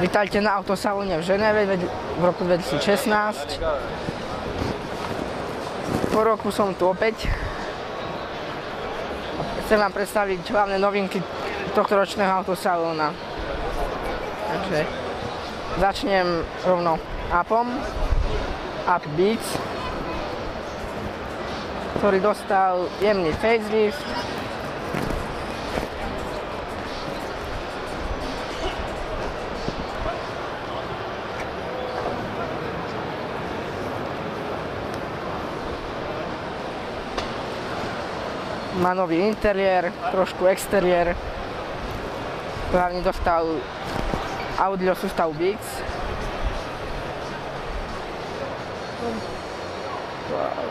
Vítajte na autosalóne v Ženeve v roku 2016. Po roku som tu opäť. Chcem vám predstaviť hlavné novinky tohto ročného autosalóna. Takže začnem rovno Upom, Up Beats, ktorý dostal jemný facelift. Má nový interiér, trošku exteriér. Hlavne dostal audio sústavu Beats. Wow.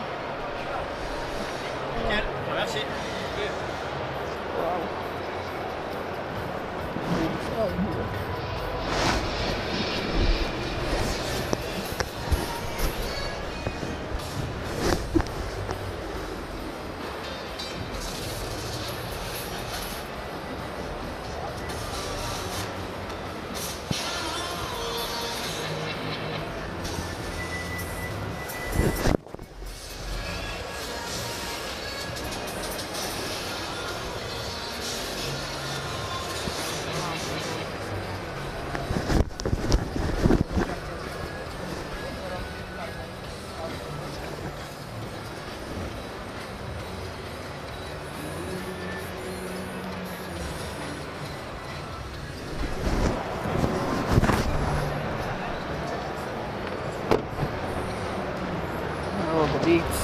Beats.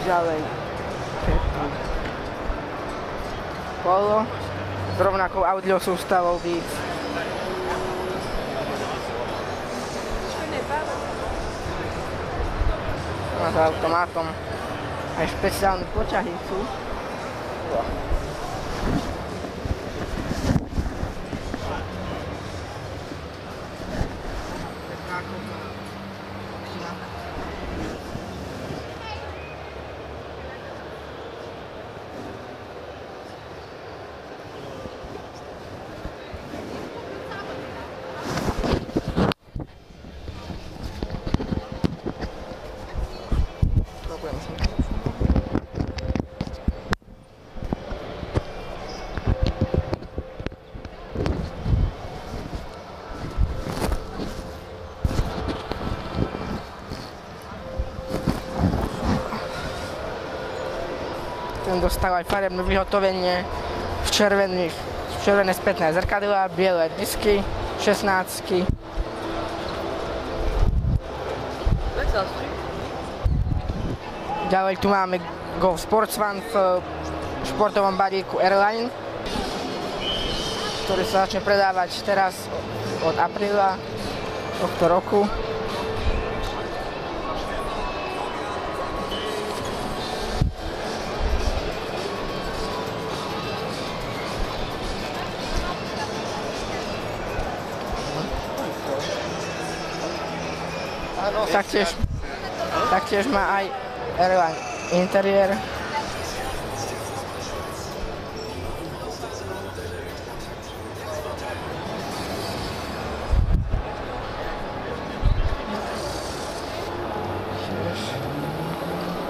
Ďalej Polo s rovnakou audio sústavou Beats. A s automátom. Aj špeciálne počahy sú. Ten dostal aj farebné vyhotovenie v červené spätné zrkadlá, biele disky, 16-ky. Ďalej tu máme Golf Sports One v športovom balíku Airline, ktorý sa začne predávať teraz od apríla tohto roku. Taktiež má aj Airline interiér.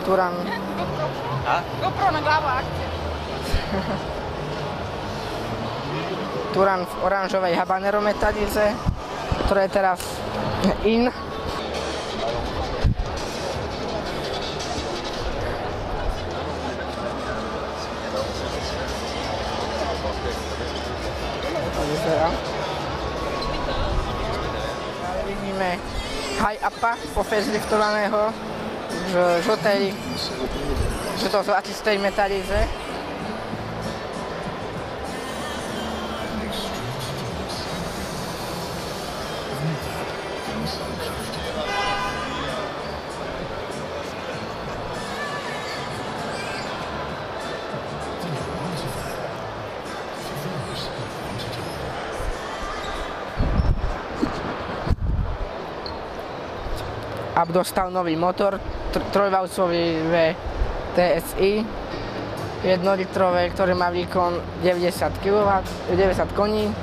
Turan. GoPro na hlavu akcie. Turan v oranžovej habanero metalize, ktorá je teraz in. Vidíme Hi-Upa pofaceliftovaného v žlto-zlatistej metalize. Up dostal nový motor, trojvalcový TSI 1-litrové, ktoré má výkon 90 kW, 90 koní.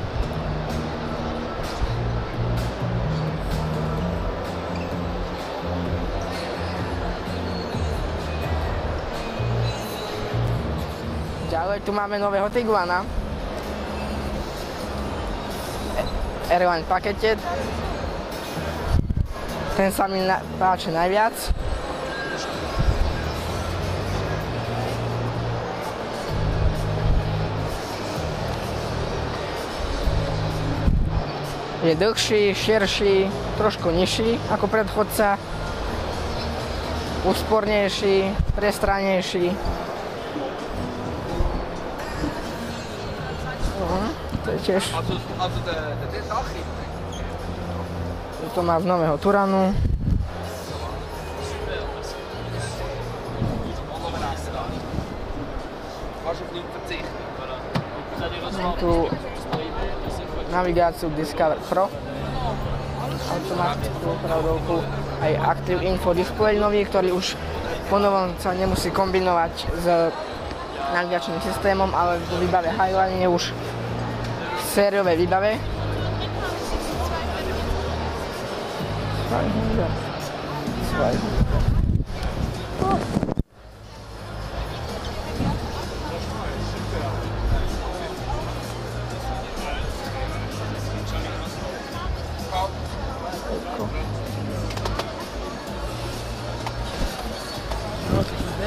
Ďalej tu máme nového Tiguana. R1 pakete. Ten sa mi páči najviac. Je dlhší, širší, trošku nižší ako predchodca. Úspornejší, prestrannejší. To je tiež. To má z nového Turanu. Mám tu navigáciu Discover Pro, automatickú opravdovku, aj Active Info Display nový, ktorý už ponovom sa nemusí kombinovať s navigačným systémom, ale v výbave Highline je už v sériovej výbave.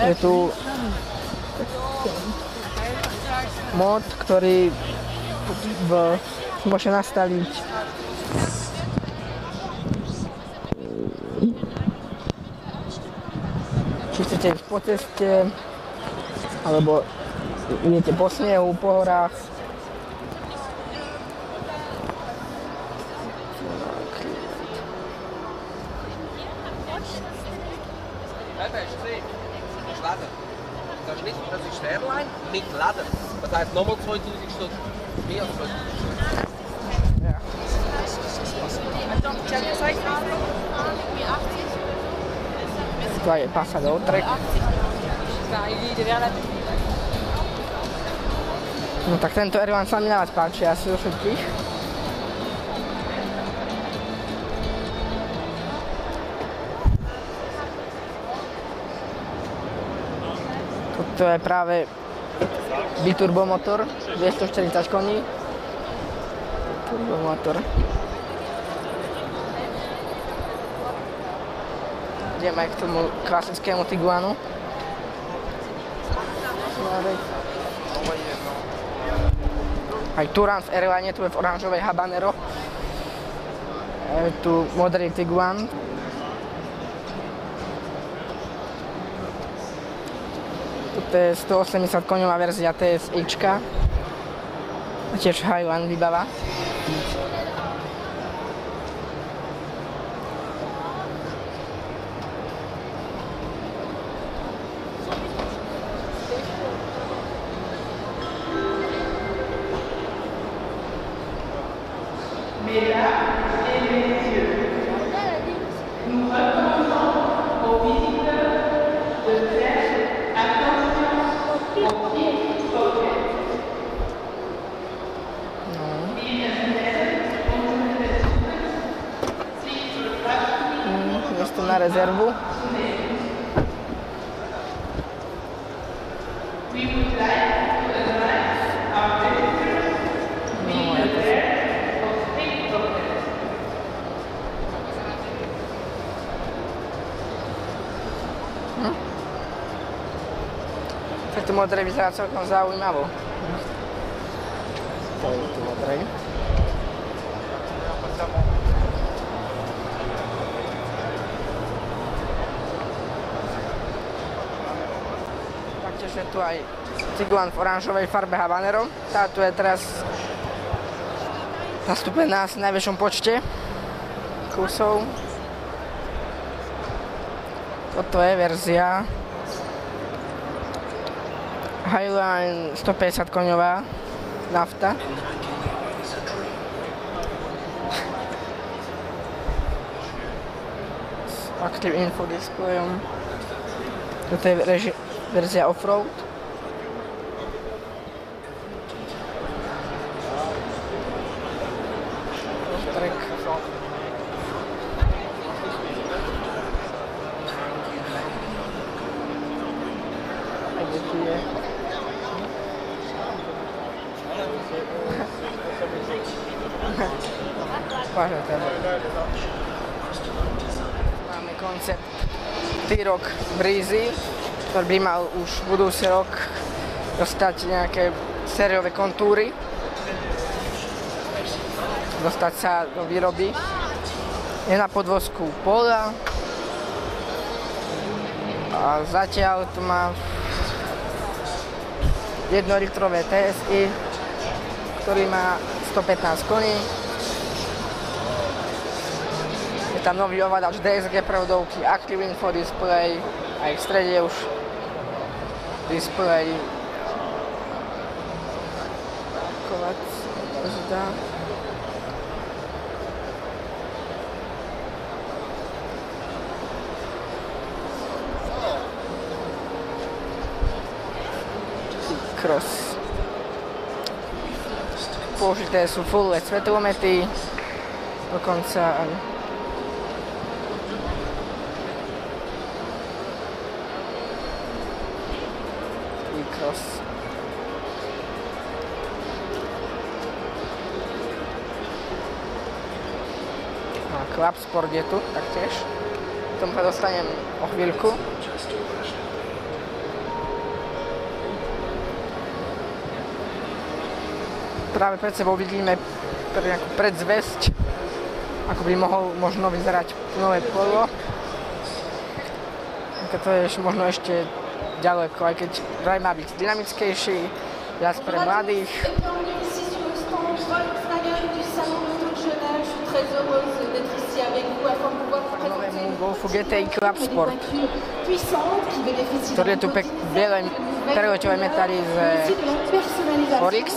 Je tu mod, ktorý môže nastaviť či chcete ísť po ceste, alebo idete po snehu, po horách. Das ist Airline mit Leder. Das heißt nochmal 2000 Stück. Mehr als 2000 Stück. Ja. Tu je Pasado Trek. No tak tento R1 sa mi najviac páči, asi zo všetkých. To je práve biturbomotor, 240 koní. Turbomotor. Ideme aj k tomu klasickému Tiguanu. Aj Turan v R1, tu je v oranžovej Habanero. Je tu modrý Tiguan. To je 180 koňová verzia TSIčka. Tiež Highline výbava. Miesto na rezervu. To modré vyzerá celkom zaujímavo. To je tu modré. Taktiež je tu aj Tiguan v oranžovej farbe Habanero. Táto je teraz nastúpená v najväčšom počte kusov. Toto je verzia Highline 150 koňová nafta. S Active Info displejom. Toto je verzia Offroad. Vážne teda. Máme koncept T-Roc Breezy, ktorý by mal už budúci rok dostať nejaké sériové kontúry. Dostať sa do výroby. Je na podvozku Pola. A zatiaľ tu má 1-litrové TSI, ktorý má 115 koní. Je tam nový ovládač DSG prevodovky, Active Info Display, aj v strede už display. Kovac, zdá. Cross. Použité sú full LED svetlomety, dokonca aj Cross. A Club Sport je tu taktiež. K tomu sa dostanem o chvíľku. Práve pred sebou vidíme nejakú predzvesť, ako by mohol možno vyzerať nové Polo. To je možno ešte ďaleko, aj keď vraj má byť dynamickejší, viac pre mladých. Novému Golfu GTI Club Sport, ktorý je tu biele preloťové metály z Oryx,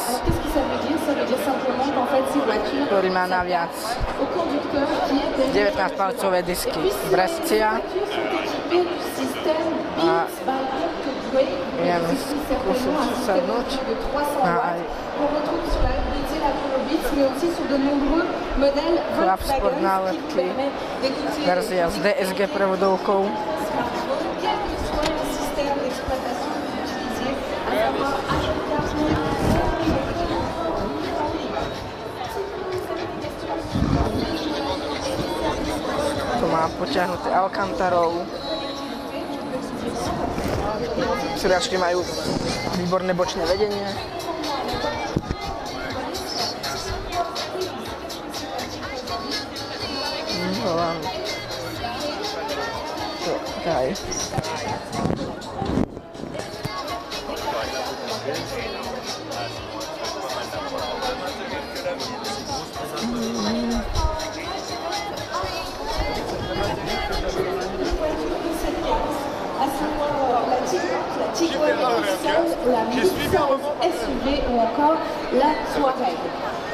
ktorý má naviac 19-palcové disky Brescia. A idem skúsiť sadnúť. Club Sport nálepky, verzia s DSG prevodovkou. Tu má potiahnuté Alcantarov. Sedačky majú výborné bočné vedenie. Daj. La SUV ou encore la Touareg.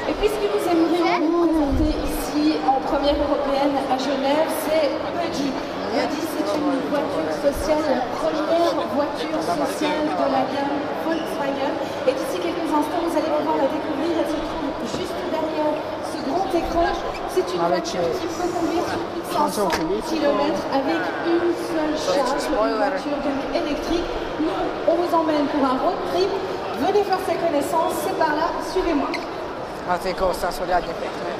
Et puisque nous aimerions vous présenter ici en première européenne à Genève, c'est Peugeot. Peugeot, c'est une voiture sociale, la première voiture sociale de la gamme Volkswagen. Et d'ici quelques instants, vous allez pouvoir la découvrir. Elle se trouve juste derrière ce grand écran. C'est une voiture qui peut conduire sur plus de 500 km avec une seule charge, une voiture donc électrique. Nous, on vous emmène pour un road trip. Venez faire ses connaissances, c'est par là, suivez-moi. A tie kolsá sú riadne pekné.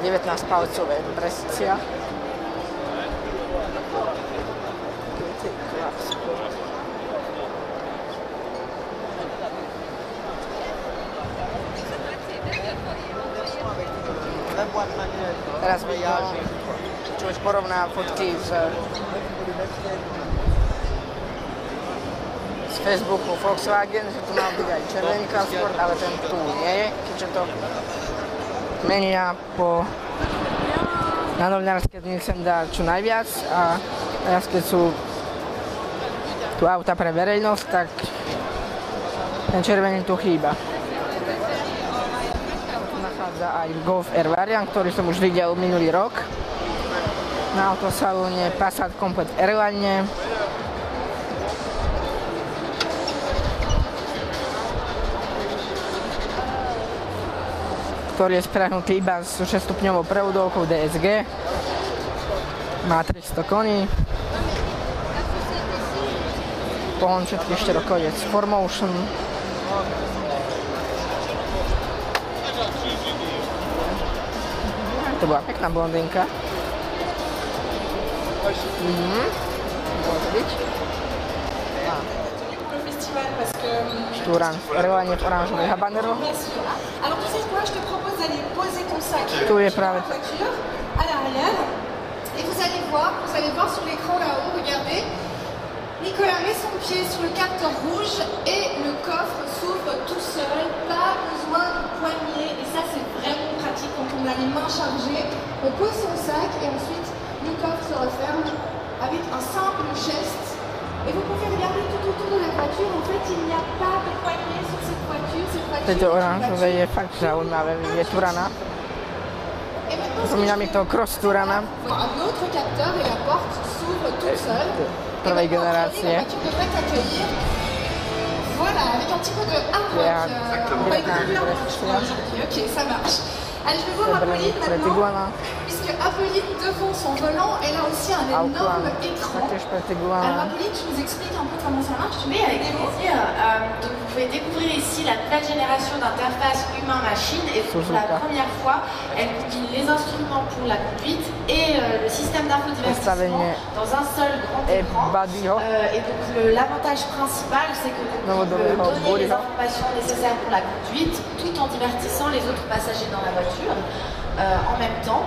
19-palcové Brescia. Teraz vidno, človek porovná fotky z Facebooku Volkswagen, že tu mal byť aj červený Club Sport, ale ten tu nie je, keďže to menia na novinárske dni sem dá čo najviac a teraz keď sú tu auta pre verejnosť, tak ten červený tu chýba. Tu nachádza aj Golf R variant, ktorý som už videl minulý rok na autosalóne, Passat komplet v R-line. Ktorý je sprehnutý iba s 6-stupňovou prevodovkou DSG. Má 300 koní. Pohon všetkých 4-koliec 4Motion. To bola pekná blondínka. Môže byť. Le festival parce que Štúran, reálne v oranžovej habanero. bien sûr. Alors tu sais quoi, je te propose d'aller poser ton sac Tu es dans prave. la voiture à l'arrière et vous allez voir sur l'écran là-haut, regardez. Nicolas met son pied sur le capteur rouge et le coffre s'ouvre tout seul, pas besoin de poignée et ça c'est vraiment pratique quand on a les mains chargées. On pose son sac et ensuite le coffre se referme avec un simple geste. Et vous pouvez regarder tout autour de la voiture, en fait il n'y a pas de poignée sur cette voiture. Tejto oranžovej je fakt zaujímavé, je Turana. Et maintenant, Pripomína mi to Cross Turana. un autre capteur et la porte s'ouvre tout seul. Prvej Et maintenant, generácie. la voiture devrait t'accueillir. Voilà, avec un petit peu de hard rock. On va écouter aujourd'hui. Ok, ça marche. Allez, je vais voir Apolline Pre maintenant. Tiguana. Puisque Apolline, devant son volant, elle a aussi un Auckland. énorme écran. Taktiež pre Alors Tiguana. Apolline, tu nous expliques un peu comment ça marche? Oui, avec plaisir. Donc vous pouvez découvrir ici la nouvelle génération d'interface humain-machine et pour la première fois, elle combine les instruments pour la conduite et le système d'infodivertissement dans un seul grand Et écran. Buddyho. Et donc l'avantage principal, c'est que No, vous pouvez Buddyho, donner les Buddyho. informations nécessaires pour la conduite tout en divertissant les autres passagers dans la voiture en même temps.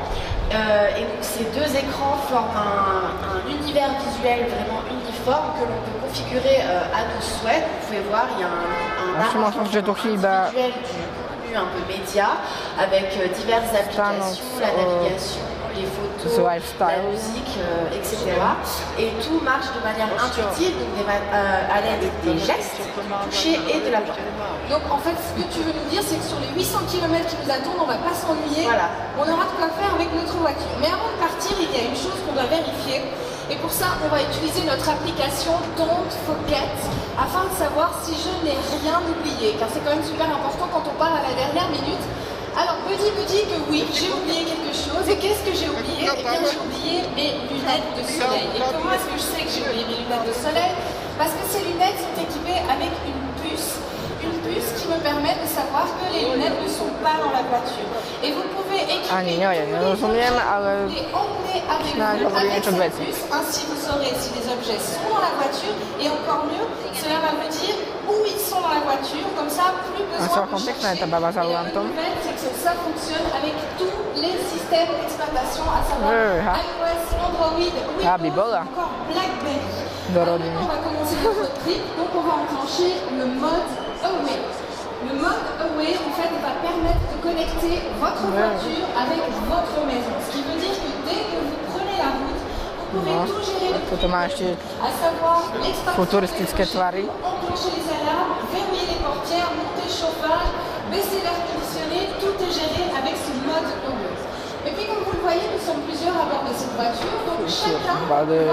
Et donc ces deux écrans forment un univers visuel vraiment uniforme que l'on peut configurer à nos souhaits. Vous pouvez voir, il y a un Myślę, że to chyba visuel du contenu un peu média avec diverses applications, la navigation, les photos, ce la lifestyle. musique, etc. Et tout marche de manière intuitive, donc à l'aide des gestes, du toucher et de la voix. Donc en fait, ce que tu veux nous dire, c'est que sur les 800 km qui nous attendent, on ne va pas s'ennuyer. Voilà. On aura de quoi faire avec notre voiture. Mais avant de partir, il y a une chose qu'on doit vérifier. Et pour ça, on va utiliser notre application Don't Forget afin de savoir si je n'ai rien oublié. Car c'est quand même super important quand on part à la dernière minute. Alors, Buddy me dit que oui, j'ai oublié quelque chose. Et qu'est-ce que j'ai oublié? Eh bien, j'ai oublié mes lunettes de soleil. Et comment est-ce que je sais que j'ai oublié mes lunettes de soleil? Parce que ces lunettes sont équipées avec une puce qui me permet de savoir que les lunettes ne sont pas dans la voiture. Et vous pouvez équiper Ani nie, ja nie rozumiem, ale et emmener avec przynajmniej vous powinien avec to cette być. puce. Ainsi, vous saurez si les objets sont dans la voiture et encore mieux, cela va vous dire où ils sont dans la voiture. Comme ça, plus besoin całkiem de piękna chercher. ta baba za Et la lampą. bonne nouvelle, c'est que ça fonctionne avec tous les systèmes d'exploitation, à savoir ha. iOS, Android, Ah, Windows, Bibola. encore BlackBerry. Do Alors, rodziny. maintenant, on va commencer notre trip, donc on va enclencher le mode Away. Le mode Away, en fait, va permettre de connecter votre voiture avec votre maison. Ce qui veut dire que dès que vous prenez la route, vous pourrez No, tout gérer depuis toto má ešte à savoir l'extinction, futuristické tvary. enclencher les alarmes, verrouiller les portières, monter le chauffage, baisser l'air conditionné, tout est géré avec ce mode Away. Et puis comme vous le voyez, nous sommes plusieurs à bord de cette voiture, donc chacun va donner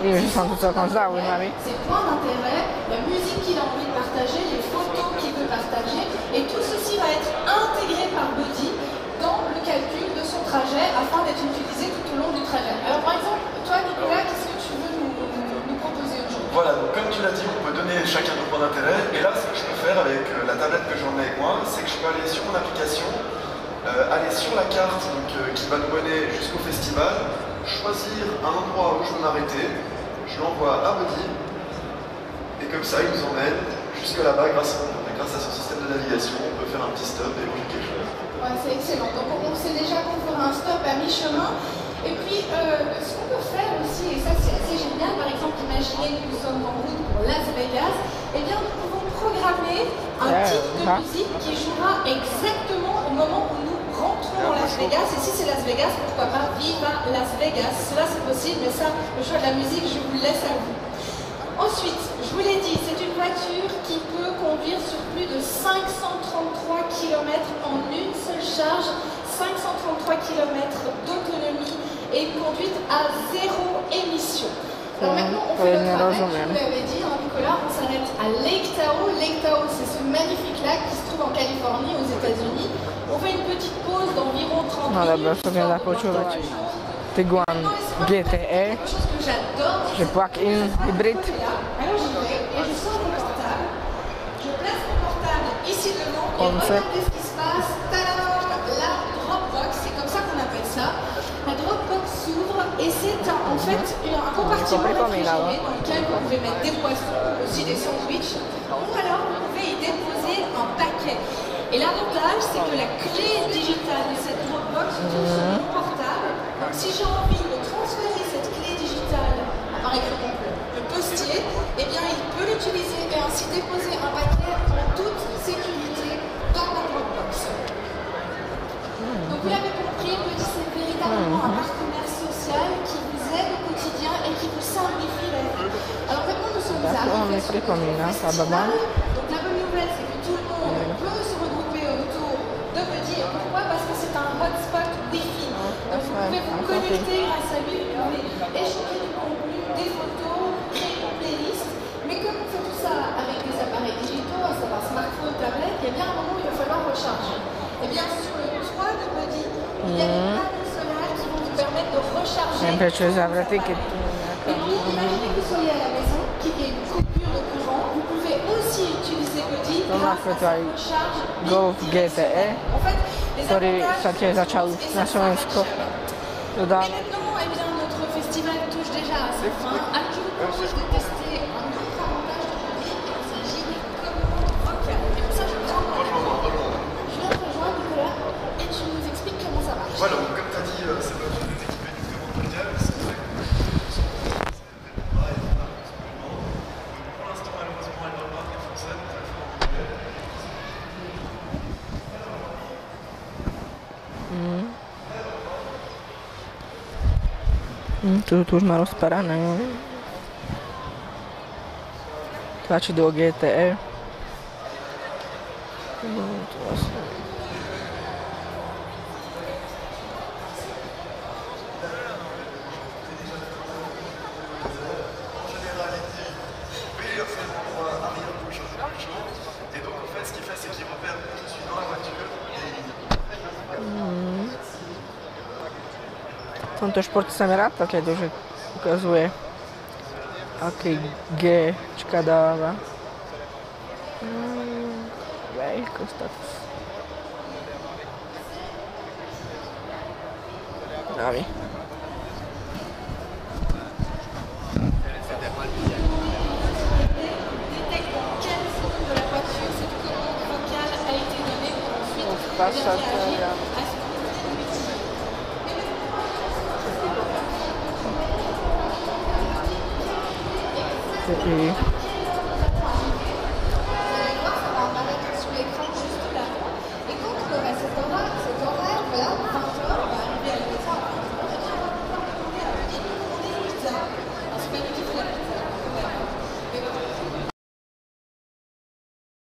Wiem, że są tu całkiem zaujímaví. ses points d'intérêt, la musique qu'il a envie de partager, les photos qu'il veut partager, et tout ceci va être intégré par Buddy dans le calcul de son trajet afin d'être utilisé tout au long du trajet. Alors par exemple, toi Nicolas, qu'est-ce que tu veux nous proposer aujourd'hui? Voilà, donc comme tu l'as dit, on peut donner chacun nos points d'intérêt. Et là, ce que je peux faire avec la tablette que j'en ai avec moi, c'est que je peux aller sur mon application, aller sur la carte donc, qui va nous mener jusqu'au festival, choisir un endroit où je veux m'arrêter, je l'envoie à Buddy, et comme ça, il nous emmène jusque là-bas grâce à son système de navigation. On peut faire un petit stop et manger quelque chose. Ouais, c'est excellent. Donc on sait déjà qu'on fera un stop à mi-chemin. Et puis ce qu'on peut faire aussi, et ça c'est assez génial, par exemple imaginez que nous sommes en route pour Las Vegas, eh bien nous pouvons programmer un titre de musique qui jouera exactement au moment où nous rentrons dans Las Vegas. Et si c'est Las Vegas, pourquoi pas Viva Las Vegas. Cela c'est possible, mais ça, le choix de la musique, je vous le laisse à vous. Ensuite, je vous l'ai dit, c'est une voiture qui peut conduire sur plus de 533 km en une seule charge, 533 km d'autonomie et une conduite à zéro émission. Alors maintenant, on fait notre arrêt, je vous l'avais dit, hein, Nicolas, on s'arrête à Lake Tahoe. Lake Tahoe, c'est ce magnifique lac qui se trouve en Californie, aux États-Unis. On fait une petite pause d'environ 30 No dobra, minutes. to wiem započúvať. Tiguan GTE, Chose que j'adore. že plug-in hybrid. Alors j'y vais et je sors mon portable. Je place mon portable ici devant et Concept. regardez ce qui se passe. Tadam, la Dropbox, c'est comme ça qu'on appelle ça. La Dropbox s'ouvre et c'est en fait un compartiment réfrigéré dans lequel vous pouvez mettre des poissons, aussi des sandwichs, ou alors vous pouvez y déposer un paquet. Et l'avantage, c'est que la clé digitale de cette Dropbox se trouve sur mon portable. Donc si j'ai envie de transférer cette clé digitale à par exemple le postier, eh bien il peut l'utiliser et ainsi déposer un paquet en toute sécurité dans la Dropbox. Donc vous l'avez compris, Buddy, c'est véritablement un partenaire social qui vous aide au quotidien et qui vous simplifie la vie. Alors maintenant nous sommes arrivés sur le festival. Donc la bonne nouvelle, c'est que tout le monde peut se regrouper autour de Buddy. Et pourquoi? Parce que c'est un hotspot Wi-Fi. Donc vous pouvez vous connecter grâce à lui, vous pouvez échanger du contenu, des photos, créer une playlist. Mais comme on fait tout ça avec des appareils digitaux, à savoir smartphone, tablette, il y a bien un moment où il va falloir recharger. Et bien sur le toit de Buddy, il y a des panneaux solaires qui vont vous permettre de recharger. Mi piace usare Et puis imaginez que vous soyez à la maison, qu'il y ait une coupure de courant, vous pouvez aussi utiliser Buddy grâce à sa recharge Golf GTE, En fait, les ktorý avantages, sa tiež začal et na ça Slovensku. Et Dodám. maintenant, eh bien, notre festival touche déjà à sa fin. Alors, je vous propose de tester un autre avantage de Buddy. Il s'agit des commandes vocales. Et pour ça, je prends mon téléphone. Je viens te rejoindre, Nicolas, et tu nous expliques comment ça marche. Voilà, donc comme tu as dit, c'est pas une équipée du commande mondial, c'est vrai que pour l'instant, malheureusement, elle ne doit pas être française, donc elle fait en anglais. Tu už má rozparané. Tlačidlo GTE. Tu vlastne. Et donc en fait, ce qu'il fait, c'est qu'il repère où je suis dans la voiture et V tomto športe sa mi rád také, že ukazuje, aký Gčka dáva. Vehicle status. Navi. Détecte dans quelle zone de la voiture cette commande vocale a été donnée pour ensuite réagir à ce que vous utilisez. Jadi